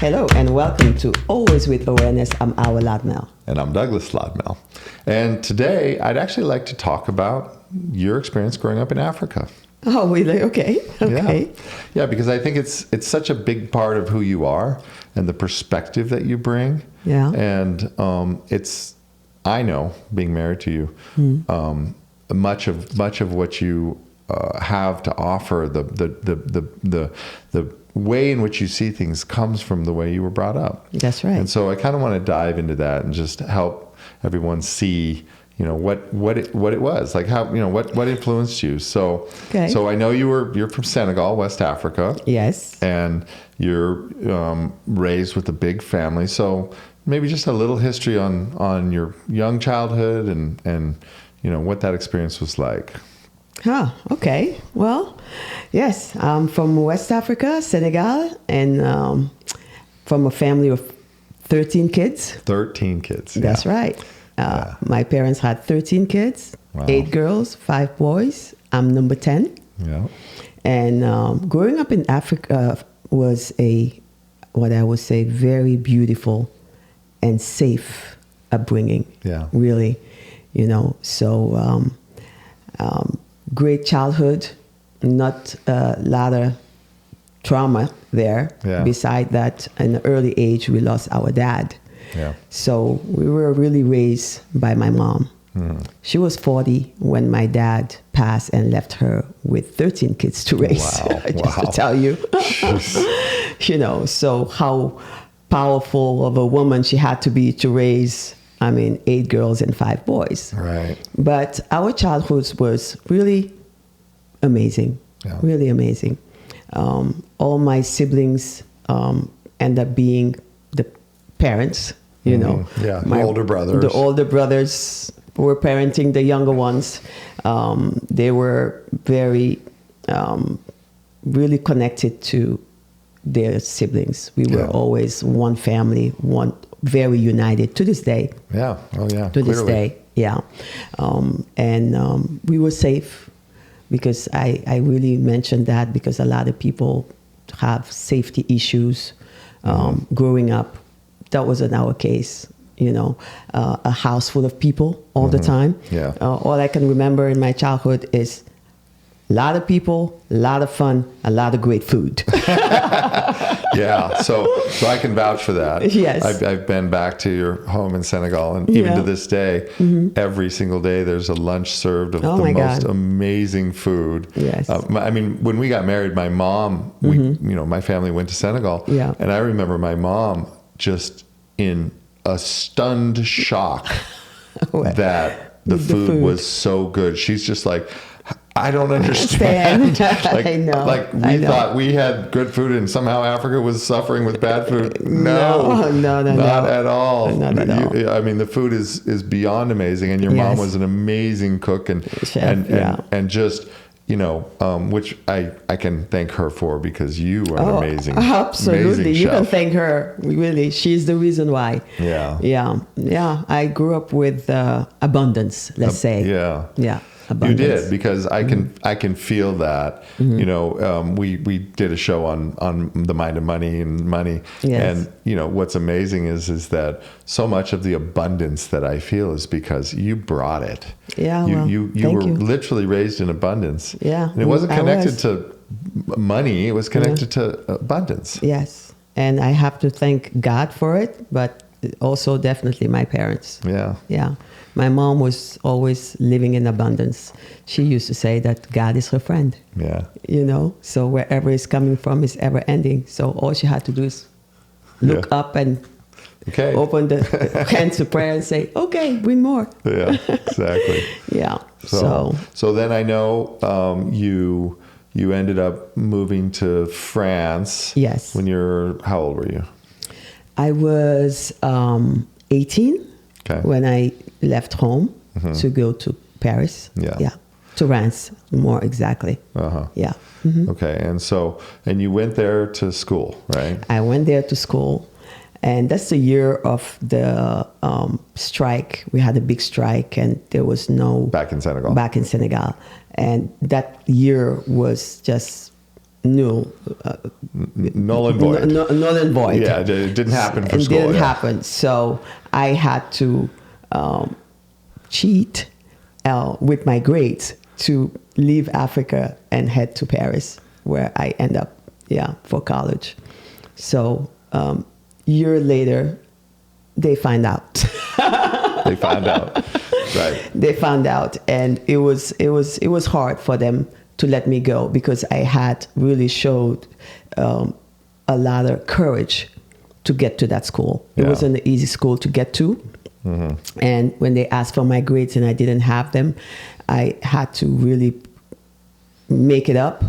Hello and welcome to Always with Awareness. I'm Awa and Doug. And I'm Douglas Lodmell. And today I'd actually like to talk about your experience growing up in Africa. Oh, really? Okay. Yeah, because I think it's such a big part of who you are and the perspective that you bring. Yeah. And I know, being married to you, much of what you have to offer, the way in which you see things comes from the way you were brought up. That's right. And so I kind of want to dive into that and just help everyone see, what it was like, how, what influenced you. So, So I know you're from Senegal, West Africa. Yes. And you're raised with a big family. So maybe just a little history on your young childhood and what that experience was like. Okay. Well, yes, I'm from West Africa, Senegal, and from a family of 13 kids. 13 kids. That's right. My parents had 13 kids, Wow. 8 girls, 5 boys. I'm number 10. Yeah. And growing up in Africa was what I would say, very beautiful and safe upbringing. Yeah. Really, so great childhood, not a lot of trauma there. Yeah. Beside that, in an early age, we lost our dad. Yeah. So we were really raised by my mom. Mm. She was 40 when my dad passed and left her with 13 kids to raise. Wow. Just to tell you, so how powerful of a woman she had to be to raise, 8 girls and 5 boys. Right. But our childhood was really amazing. Yeah. Really amazing. All my siblings end up being the parents, Yeah, the older brothers. The older brothers were parenting the younger ones. They were very, really connected to their siblings. We were always one family, very united to this day. Yeah. Oh, yeah. To this day, yeah. And we were safe because I really mentioned that because a lot of people have safety issues growing up. That wasn't our case, a house full of people all the time. Yeah. All I can remember in my childhood is a lot of people, a lot of fun, a lot of great food. Yeah, so I can vouch for that. Yes. I've been back to your home in Senegal, and even to this day, every single day there's a lunch served of the most amazing food. Yes. When we got married, my mom, my family went to Senegal, and I remember my mom just in a stunned shock that the food was so good. She's just like, I don't understand. I know. We thought we had good food and somehow Africa was suffering with bad food. No, not at all. Not at all. The food is beyond amazing, and your mom was an amazing cook and just which I can thank her for, because you are amazing. Absolutely, amazing you chef. can thank her. Really, she's the reason why. Yeah. I grew up with abundance. Let's say. Yeah. Abundance. You did, because I can feel that. We did a show on the mind of money and money, yes. And what's amazing is that so much of the abundance that I feel is because you brought it. Yeah, you were literally raised in abundance. Yeah, and it wasn't connected to money; it was connected to abundance. Yes, and I have to thank God for it, but also definitely my parents. Yeah. My mom was always living in abundance. She used to say that God is her friend. Yeah. So wherever it's coming from is ever ending. So all she had to do is look up and open the hands of prayer and say, okay, bring more. Yeah, exactly. Yeah. So then I know you ended up moving to France. Yes. How old were you? I was 18 when I left home to go to Paris. Yeah. To Reims, more exactly. Yeah. Okay. And you went there to school, right? I went there to school, and that's the year of the strike. We had a big strike, and there was no... Back in Senegal. And that year was just No. Null and void. Null and void. Yeah, it didn't happen for it school. It didn't happen. So I had to cheat with my grades to leave Africa and head to Paris, where I end up, for college. So year later, they find out. They found out, right? They found out, and it was hard for them to let me go because I had really showed a lot of courage to get to that school. It wasn't an easy school to get to. Mm-hmm. And when they asked for my grades and I didn't have them, I had to really make it up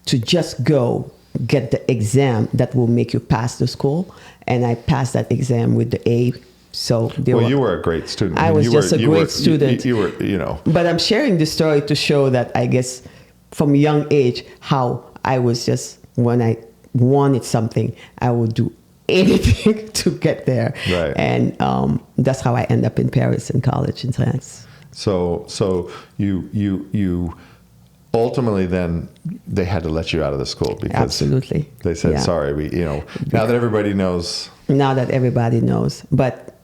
to just go get the exam that will make you pass the school. And I passed that exam with the A. So you were a great student. I was just a great student. You were. But I'm sharing this story to show that I guess from a young age, how I was just, when I wanted something, I would do anything to get there. Right. And that's how I end up in Paris in college in France. So you ultimately then they had to let you out of the school because absolutely they said, sorry, now that everybody knows. Now that everybody knows. But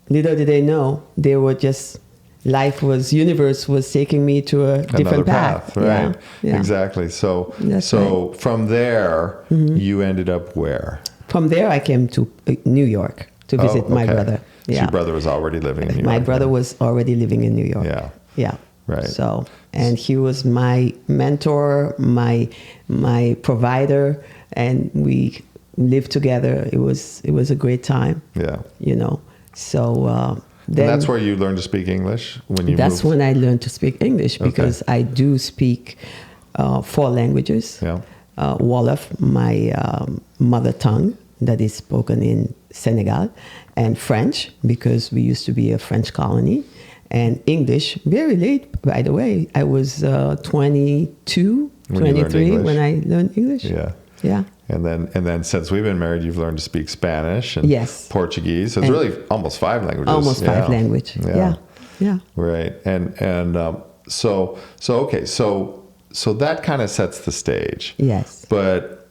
little did they know, they were just, universe was taking me to a different path. Right. Yeah. Exactly. So from there, you ended up where? From there, I came to New York to visit my brother. Yeah. So your brother was already living in New York. My brother was already living in New York. Yeah. Yeah. Right. So, and he was my mentor, my provider, and we lived together. It was a great time. Yeah. So then, and that's where you learned to speak English when you That's moved? when I learned to speak English because I do speak 4 languages. Yeah. Wolof, my mother tongue, that is spoken in Senegal, and French, because we used to be a French colony, and English, very late, by the way. I was 22, 23 when I learned English. Yeah. Yeah. And then since we've been married, you've learned to speak Spanish and Portuguese. So it's really almost 5 languages. Almost 5 languages. Yeah. Right. And so that kind of sets the stage. Yes. But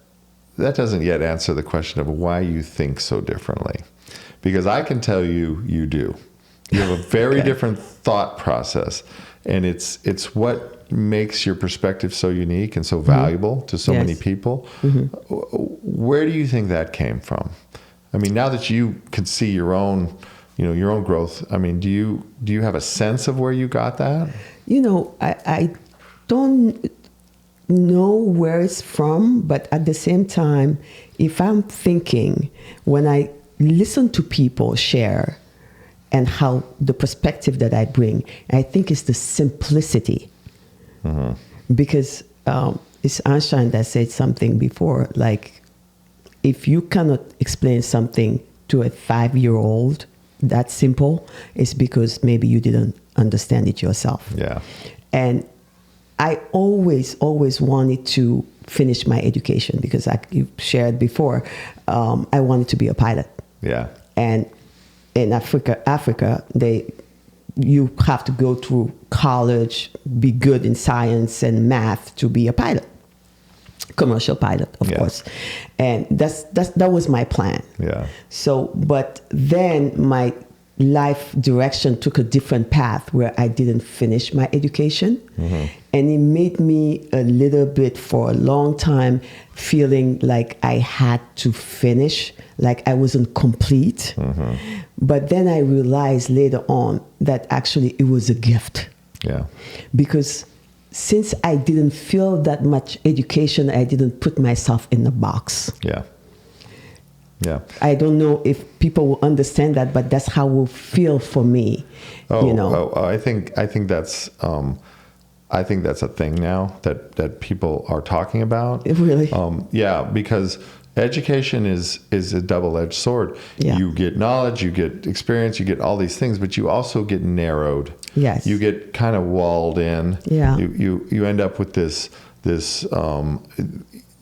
that doesn't yet answer the question of why you think so differently. Because I can tell you do. You have a very different thought process. And it's what makes your perspective so unique and so valuable to so many people. Mm-hmm. Where do you think that came from? I mean, now that you can see your own growth, I mean, do you have a sense of where you got that? I don't know where it's from, but at the same time, if I'm thinking, when I listen to people share and how the perspective that I bring, I think it's the simplicity. Mm-hmm. Because it's Einstein that said something before, like, if you cannot explain something to a 5-year-old that simple, it's because maybe you didn't understand it yourself. Yeah. And I always wanted to finish my education because you shared before, I wanted to be a pilot. Yeah. And in Africa, you have to go through college, be good in science and math to be a pilot, commercial pilot, of course. And that was my plan. Yeah. So, but then my life direction took a different path where I didn't finish my education. Mm-hmm. And it made me a little bit, for a long time, feeling like I had to finish, like I wasn't complete. Mm-hmm. But then I realized later on that actually it was a gift. Yeah. Because since I didn't feel that much education, I didn't put myself in a box. Yeah. Yeah. I don't know if people will understand that, but that's how it will feel for me. I think that's a thing now that people are talking about. Really? Because education is a double-edged sword. Yeah. You get knowledge, you get experience, you get all these things, but you also get narrowed. Yes. You get kind of walled in. Yeah. You end up with this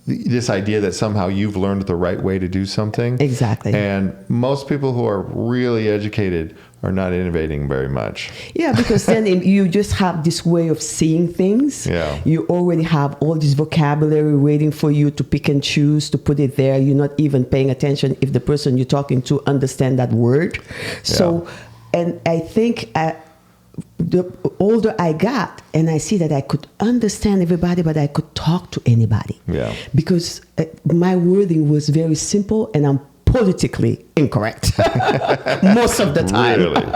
this idea that somehow you've learned the right way to do something. Exactly. And most people who are really educated are not innovating very much. Yeah, because then you just have this way of seeing things. Yeah. You already have all this vocabulary waiting for you to pick and choose, to put it there. You're not even paying attention if the person you're talking to understand that word. So, and I think the older I got, and I see that I could understand everybody, but I could talk to anybody. Yeah. Because my wording was very simple, and I'm politically incorrect most of the time. Really?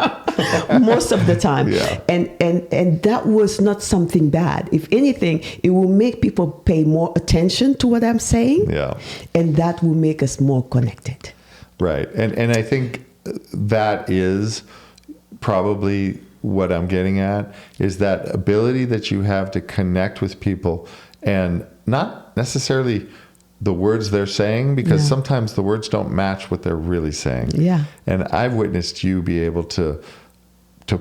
Most of the time. Yeah. And that was not something bad. If anything, it will make people pay more attention to what I'm saying. Yeah. And that will make us more connected. Right. And I think that is probably what I'm getting at, is that ability that you have to connect with people, and not necessarily the words they're saying, because sometimes the words don't match what they're really saying. Yeah. And I've witnessed you be able to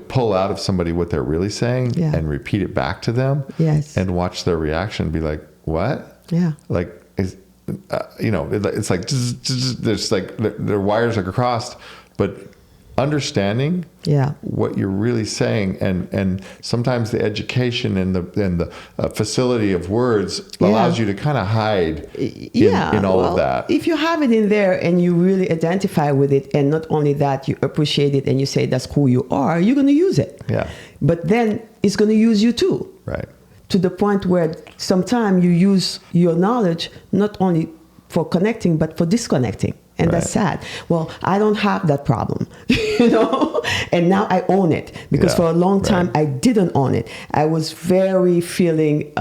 pull out of somebody what they're really saying and repeat it back to them. Yes. And watch their reaction, be like, what? Yeah. Like, it's like, there's like, their wires are crossed, but understanding what you're really saying, and sometimes the education and the facility of words allows you to kind of hide in all of that. If you have it in there and you really identify with it, and not only that, you appreciate it and you say that's who you are, you're going to use it. Yeah. But then it's going to use you too. Right. To the point where sometimes you use your knowledge not only for connecting, but for disconnecting. And that's sad. Well, I don't have that problem, and now I own it, because for a long time I didn't own it. I was very feeling,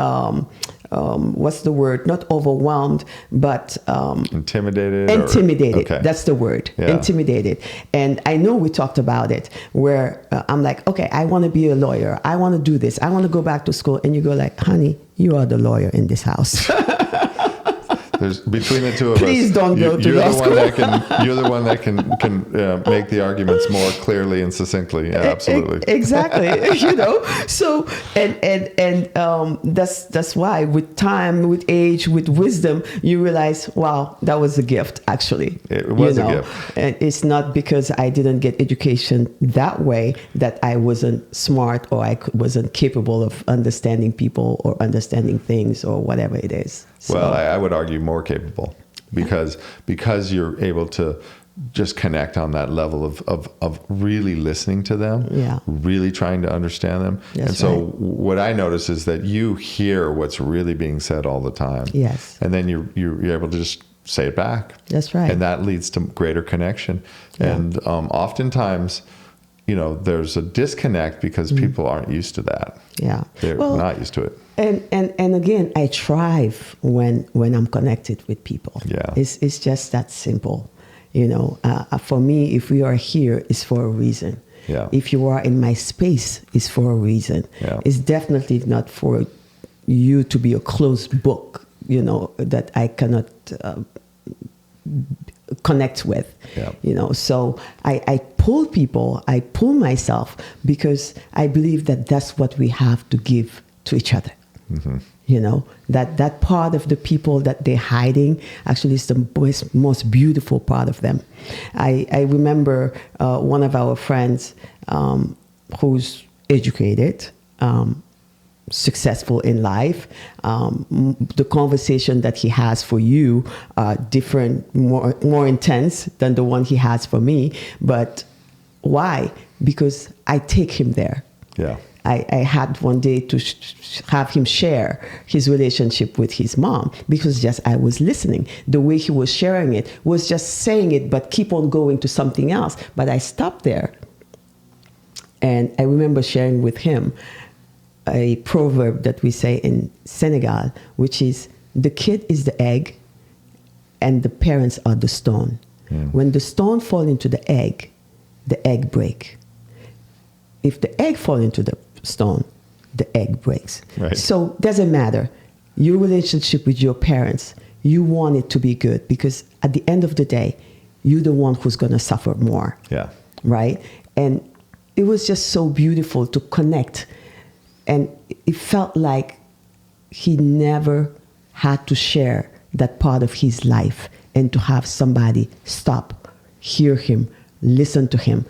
what's the word? Not overwhelmed, but intimidated. Okay. That's the word. Yeah. Intimidated. And I know we talked about it, where I'm like, okay, I want to be a lawyer. I want to do this. I want to go back to school. And you go like, honey, you are the lawyer in this house. There's, between the two of Please us, don't go to law school. You're the one that can make the arguments more clearly and succinctly. Yeah, absolutely. Exactly. So and that's why, with time, with age, with wisdom, you realize, wow, that was a gift. Actually, it was a gift. And it's not because I didn't get education that way that I wasn't smart, or I wasn't capable of understanding people or understanding things or whatever it is. So, well, I would argue more capable, because you're able to just connect on that level of really listening to them, really trying to understand them. That's and so right. what I notice is that you hear what's really being said all the time. Yes. And then you're able to just say it back. That's right. And that leads to greater connection. Yeah. And oftentimes, there's a disconnect because people aren't used to that. Yeah. They're not used to it. And again, I thrive when I'm connected with people. Yeah. It's just that simple. For me, if we are here, it's for a reason. Yeah. If you are in my space, it's for a reason. Yeah. It's definitely not for you to be a closed book, that I cannot connect with. Yeah. So I pull people, I pull myself, because I believe that that's what we have to give to each other. Mm-hmm. That part of the people that they're hiding actually is the most beautiful part of them. I remember one of our friends who's educated, successful in life. The conversation that he has for you are different, more intense than the one he has for me. But why? Because I take him there. Yeah. I had one day to have him share his relationship with his mom, because just I was listening. The way he was sharing it was just saying it, but keep on going to something else. But I stopped there. And I remember sharing with him a proverb that we say in Senegal, which is, the kid is the egg and the parents are the stone. Mm. When the stone fall into the egg break. If the egg fall into the stone, the egg breaks. Right. So doesn't matter. Your relationship with your parents, you want it to be good, because at the end of the day, you're the one who's going to suffer more. Yeah. Right? And it was just so beautiful to connect. And it felt like he never had to share that part of his life, and to have somebody stop, hear him, listen to him,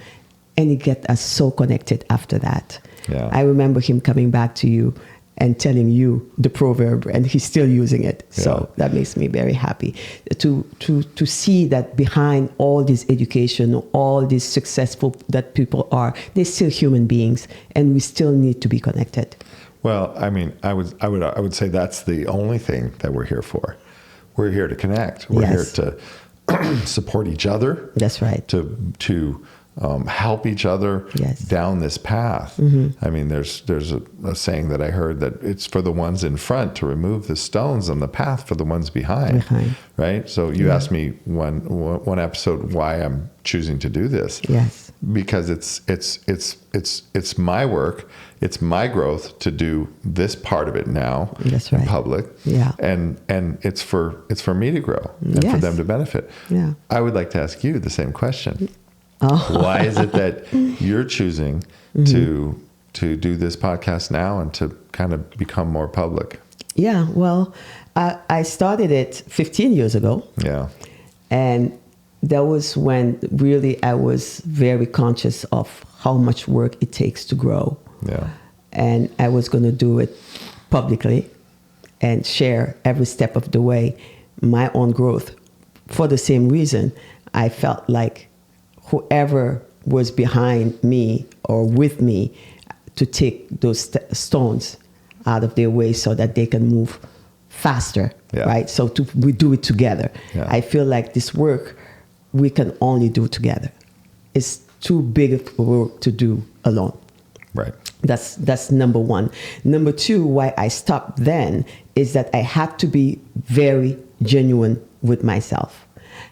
and he get us so connected after that. Yeah. I remember him coming back to you and telling you the proverb, and he's still using it. So that makes me very happy to see that behind all this education, all this successful that people are, they're still human beings, and we still need to be connected. Well, I mean, I would say that's the only thing that we're here for. We're here to connect. We're here to support each other. That's right. To help each other down this path. Mm-hmm. I mean, there's a saying that I heard that it's for the ones in front to remove the stones on the path for the ones behind. Right? So you asked me one episode why I'm choosing to do this. Yes. Because it's my work, it's my growth to do this part of it now. That's right. In public. Yeah. And it's for me to grow and for them to benefit. Yeah. I would like to ask you the same question. Oh. Why is it that you're choosing to do this podcast now and to kind of become more public? Yeah, well, I started it 15 years ago. Yeah. And that was when really I was very conscious of how much work it takes to grow. Yeah. And I was going to do it publicly and share every step of the way my own growth. For the same reason, I felt like whoever was behind me or with me to take those stones out of their way so that they can move faster, right? So we do it together. Yeah. I feel like this work, we can only do together. It's too big of work to do alone. Right. That's number one. Number two, why I stopped then is that I had to be very genuine with myself.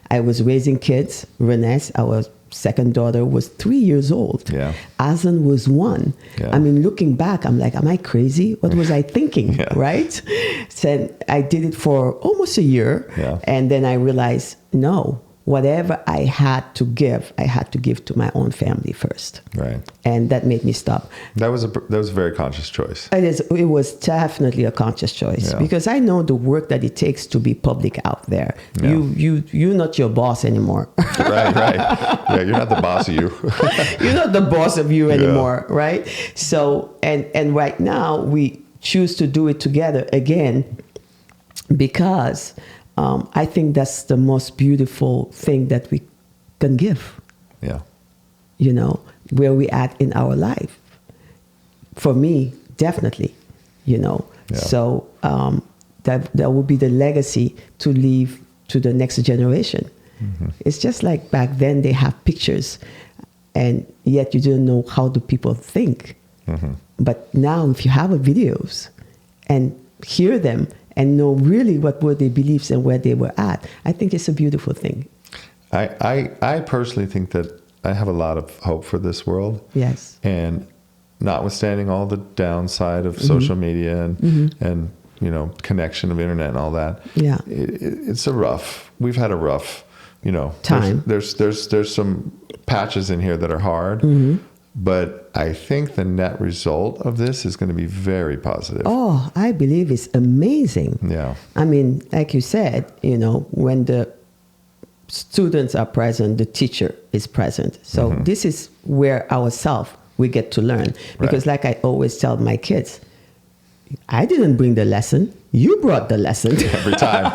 I was raising kids. Renee, our second daughter, was 3 years old. Yeah. Azan was 1. Yeah. I mean, looking back, I'm like, am I crazy? What was I thinking, right? So I did it for almost a year. Yeah. And then I realized, no, whatever I had to give to my own family first. Right. And that made me stop. That was a very conscious choice. It was definitely a conscious choice because I know the work that it takes to be public out there. Yeah. You're not your boss anymore. Right. Yeah, you're not the boss of you. You're not the boss of you anymore, right? So, and right now we choose to do it together again because I think that's the most beautiful thing that we can give. Yeah. You know, where we at in our life. For me, definitely, you know. Yeah. So that will be the legacy to leave to the next generation. Mm-hmm. It's just like back then they have pictures and yet you didn't know how do people think. Mm-hmm. But now if you have videos and hear them and know really what were their beliefs and where they were at, I think it's a beautiful thing. I personally think that I have a lot of hope for this world. Yes. And notwithstanding all the downside of social media and you know, connection of internet and all that. Yeah. We've had a rough, you know, time. There's some patches in here that are hard. Mm-hmm. But I think the net result of this is going to be very positive. Oh, I believe it's amazing. Yeah. I mean, like you said, you know, when the students are present, the teacher is present. So this is where we get to learn. Because like I always tell my kids, I didn't bring the lesson. You brought the lesson. Every time.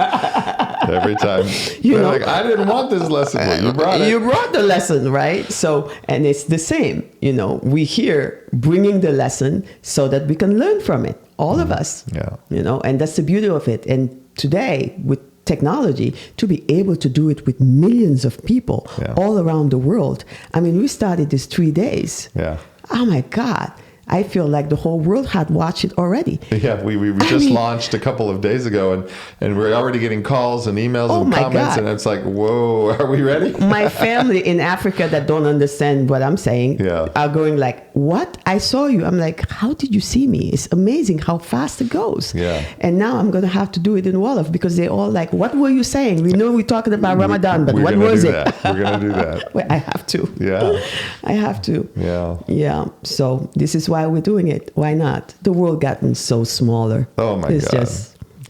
Every time. You know, like, I didn't want this lesson, but you brought it. You brought the lesson, right? So, and it's the same. You know, we here bringing the lesson so that we can learn from it. All of us. Yeah. You know, and that's the beauty of it. And today, with technology, to be able to do it with millions of people all around the world. I mean, we started this 3 days. Yeah. Oh, my God. I feel like the whole world had watched it already. Yeah, we just launched a couple of days ago, and we're already getting calls and emails and comments, and it's like, whoa, are we ready? My family in Africa that don't understand what I'm saying are going like, what? I saw you. I'm like, how did you see me? It's amazing how fast it goes. Yeah. And now I'm going to have to do it in Wolof because they're all like, what were you saying? We know we're talking about Ramadan, but what was it? We're going to do that. Well, I have to. Yeah. I have to. Yeah. Yeah. So this is why we're doing it. Why not? The world gotten so smaller. Oh my God.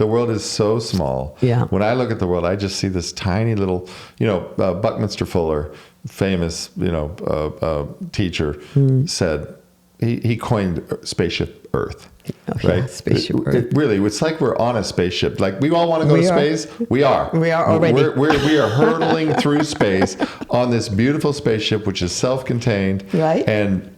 The world is so small. Yeah. When I look at the world, I just see this tiny little, Buckminster Fuller, famous, teacher, said, he coined spaceship Earth. Oh, right? Yeah, spaceship Earth. It's like we're on a spaceship. Like we all want to go to space. We are. We are already. We are hurtling through space on this beautiful spaceship, which is self-contained, right? And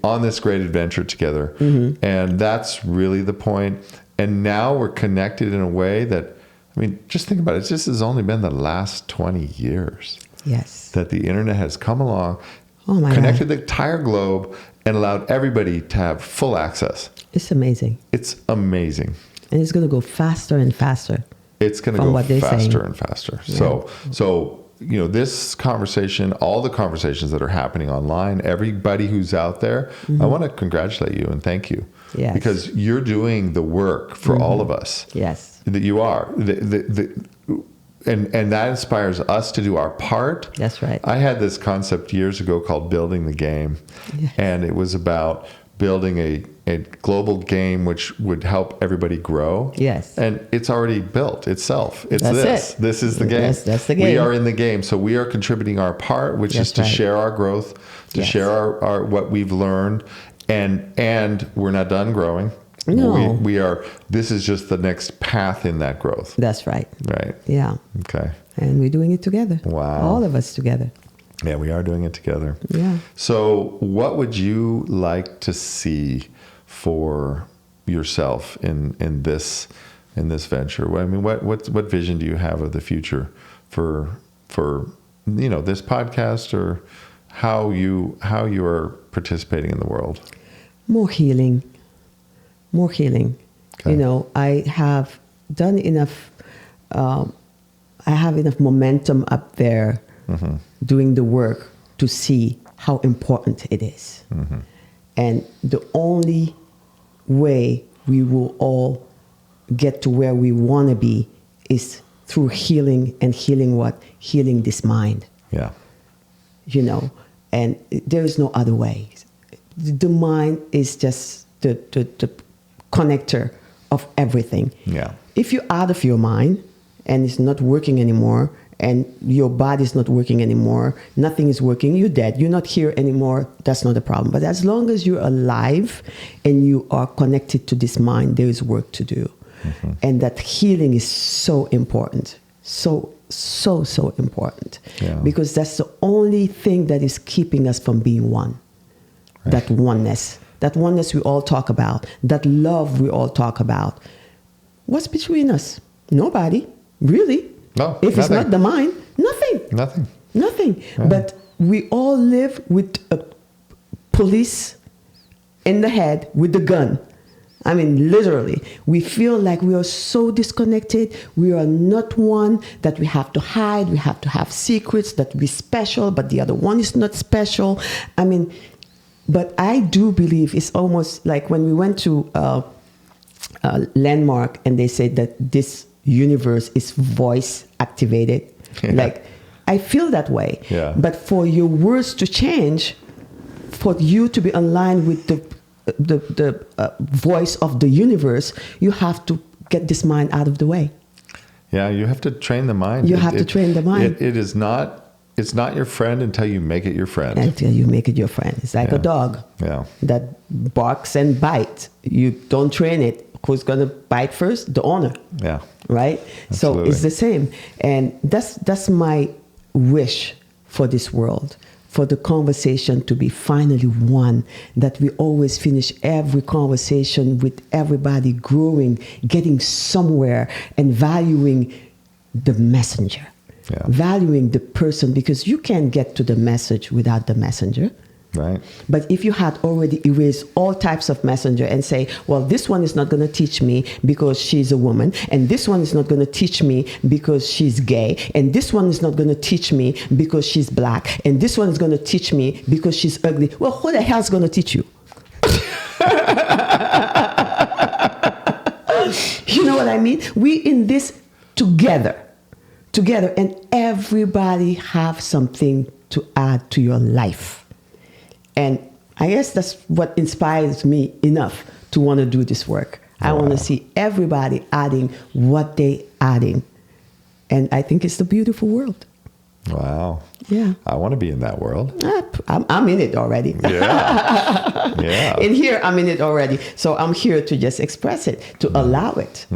on this great adventure together. And that's really the point. And now we're connected in a way that, I mean, just think about it. This has only been the last 20 years. Yes. That the internet has come along, God. connected the entire globe, and allowed everybody to have full access. It's amazing. It's amazing. And it's going to go faster and faster. It's going to go faster and faster. Yeah. So, this conversation, all the conversations that are happening online, everybody who's out there, I want to congratulate you and thank you. Yes. Because you're doing the work for all of us. Yes. That you are. And that inspires us to do our part. That's right. I had this concept years ago called building the game. Yes. And it was about building a global game which would help everybody grow. Yes. And it's already built itself. It's That's it. This is the game. That's the game. We are in the game. So we are contributing our part, which is to share our growth, to share our what we've learned. And we're not done growing. No. We are, this is just the next path in that growth. That's right. Right. Yeah. Okay. And we're doing it together. Wow. All of us together. Yeah, we are doing it together. Yeah. So what would you like to see for yourself in this venture? I mean, what vision do you have of the future for this podcast, or how you are participating in the world? More healing. Okay. I have done enough. I have enough momentum up there doing the work to see how important it is. And the only way we will all get to where we want to be is through healing. And healing what? Healing this mind. Yeah. And there is no other way. The mind is just the connector of everything. Yeah. If you're out of your mind and it's not working anymore, and your body's not working anymore, nothing is working, you're dead, you're not here anymore, that's not a problem. But as long as you're alive and you are connected to this mind, there is work to do. And that healing is so important. So important. Yeah. Because that's the only thing that is keeping us from being one. Right. That oneness we all talk about, that love we all talk about. What's between us? Nobody, really. No, if it's not the mind, nothing. Yeah. But we all live with a police in the head with the gun. I mean, literally, we feel like we are so disconnected. We are not one, that we have to hide. We have to have secrets, that we're special, but the other one is not special. I mean, but I do believe it's almost like when we went to Landmark and they said that this universe is voice activated. Yeah. Like, I feel that way. Yeah. But for your words to change, for you to be aligned with the voice of the universe, you have to get this mind out of the way. Yeah, you have to train the mind. You have to train the mind. It is not. It's not your friend until you make it your friend. Until you make it your friend. It's like a dog that barks and bites. You don't train it. Who's going to bite first? The owner. Yeah. Right? Absolutely. So it's the same. And that's my wish for this world, for the conversation to be finally one, that we always finish every conversation with everybody growing, getting somewhere, and valuing the messenger. Yeah. Valuing the person, because you can't get to the message without the messenger. Right. But if you had already erased all types of messenger and say, well, this one is not going to teach me because she's a woman, and this one is not going to teach me because she's gay, and this one is not going to teach me because she's black, and this one is going to teach me because she's ugly. Well, who the hell is going to teach you? You know what I mean? We in this together, and everybody have something to add to your life. And I guess that's what inspires me enough to want to do this work. I want to see everybody adding what they adding. And I think it's the beautiful world. Wow. Yeah. I want to be in that world. I'm in it already. Yeah. Yeah. In here, I'm in it already. So I'm here to just express it, to allow it,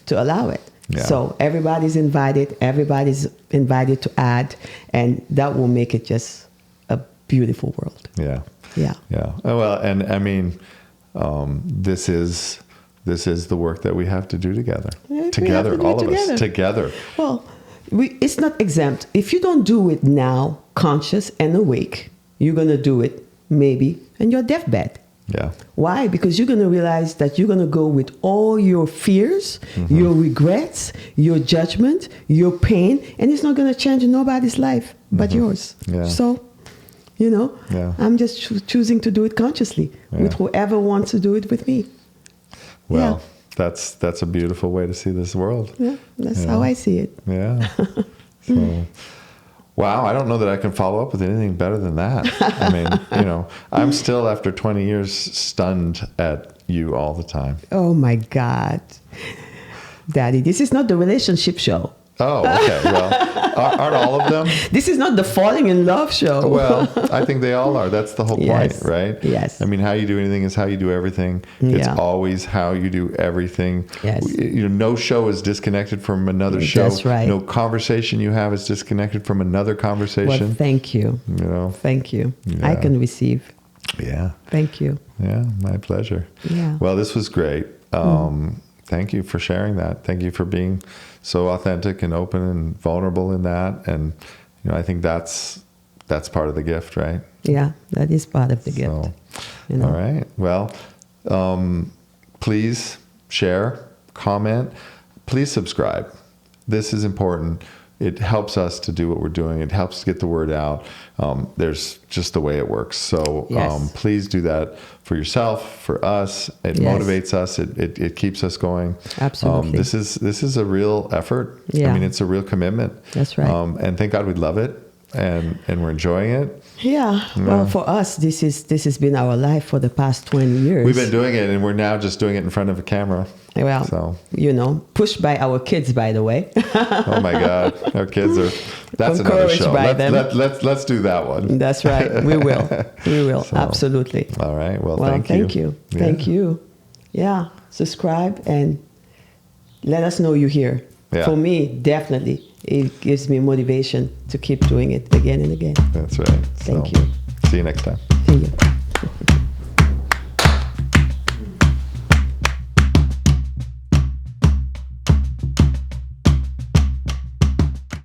to allow it. Yeah. So everybody's invited to add, and that will make it just a beautiful world. Yeah. Yeah. Yeah. Well, and I mean, this is the work that we have to do together. All of us together. Well, it's not exempt. If you don't do it now, conscious and awake, you're going to do it maybe on your deathbed. Yeah. Why? Because you're going to realize that you're going to go with all your fears, your regrets, your judgment, your pain, and it's not going to change nobody's life but yours. Yeah. So, I'm just choosing to do it consciously with whoever wants to do it with me. Well, that's a beautiful way to see this world. Yeah, that's how I see it. Yeah. So, wow, I don't know that I can follow up with anything better than that. I mean, I'm still, after 20 years, stunned at you all the time. Oh, my God. Daddy, this is not the relationship show. Oh, okay. Well, aren't all of them? This is not the falling in love show. Well, I think they all are. That's the whole point, right? Yes. I mean, how you do anything is how you do everything. It's always how you do everything. Yes. No show is disconnected from another show. That's right. No conversation you have is disconnected from another conversation. Well, thank you. Thank you. Yeah. I can receive. Yeah. Thank you. Yeah, my pleasure. Yeah. Well, this was great. Thank you for sharing that. Thank you for being so authentic and open and vulnerable in that. And, I think that's part of the gift, right? Yeah, that is part of the gift. All right. Well, please share, comment, please subscribe. This is important. It helps us to do what we're doing. It helps to get the word out. There's just the way it works. So please do that for yourself, for us. It motivates us. It keeps us going. Absolutely. This is a real effort. Yeah. I mean, it's a real commitment. That's right. And thank God we love it, and we're enjoying it. Yeah. Well, for us, this has been our life for the past 20 years. We've been doing it, and we're now just doing it in front of a camera. Well, pushed by our kids, by the way. Oh my God, our kids are. That's another show. Let's do that one. That's right. We will. Absolutely. All right. Well, thank you. Yeah. Thank you. Yeah. Subscribe and let us know you're here. Yeah. For me, definitely, it gives me motivation to keep doing it again and again. That's right. Thank you. See you next time. See you.